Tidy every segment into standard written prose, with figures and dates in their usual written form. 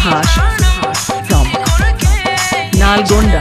Subhash from Nalgonda.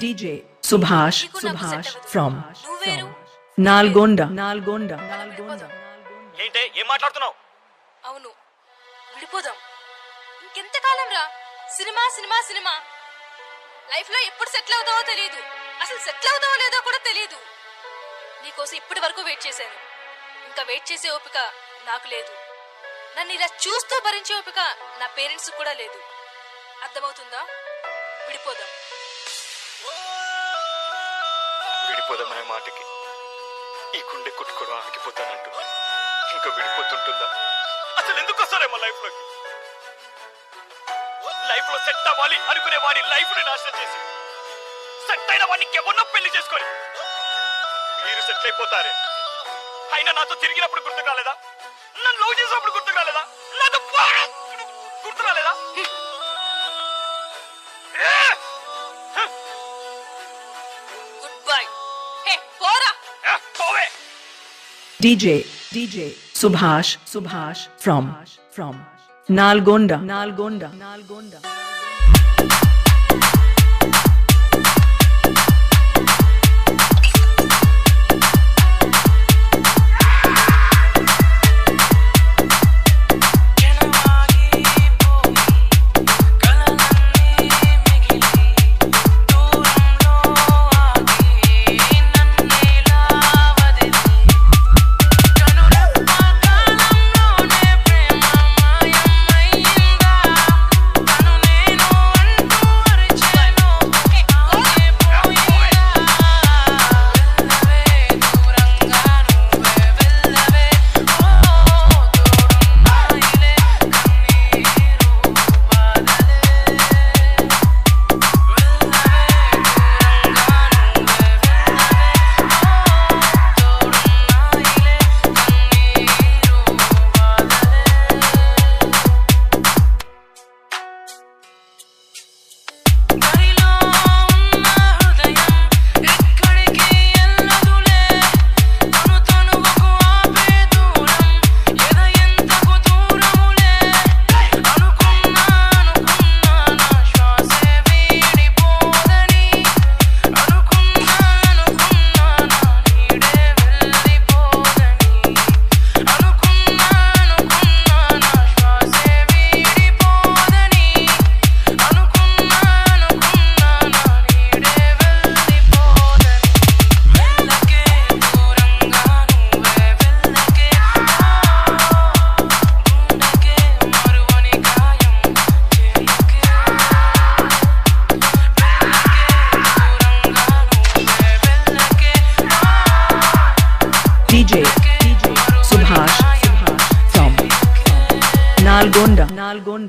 DJ Subhash from Nalgonda. ఏంటే ఏం మాట్లాడుతున్నావు? అవును, విడిపోదాం. ఇంకెంతకాలం రా? Cinema cinema cinema. లైఫ్ లో ఎప్పుడు సెటిల్ అవుతావో తెలియదు, అసలు సెటిల్ అవుతావో లేదో కూడా తెలియదు. నీకోసం ఇప్పటి వరకు వెయిట్ చేశాను. ఇంకా వెయిట్ చేసే ఓపిక నాకు లేదు. నన్ను ఇలా చూస్తూ భరించే ఓపిక నా పేరెంట్స్ కూడా లేదు. అర్థమవుతుందా? విడిపోదాం. విడిపోదామనే మాటకి ఈ గుండె కొట్టుకోవడం ఆగిపోతానంటుంది. ఇంకా విడిపోతుంటుందా? అసలు ఎందుకు వస్తారేమో లైఫ్ లో సెట్ అవ్వాలి అనుకునే వాడి లైఫ్ ని నాశనం చేసి సెట్ అయిన వాడిని ఎవరినో పెళ్లి చేసుకొని మీరు సెట్ అయిపోతారే. అయినా నాతో తిరిగినప్పుడు గుర్తు కాలేదా? నన్ను లవ్ చేసినప్పుడు గుర్తు కాలేదా? నాతో గుర్తు రాలేదా? DJ Subhash from Nalgonda. DJ Subhash from Nalgonda.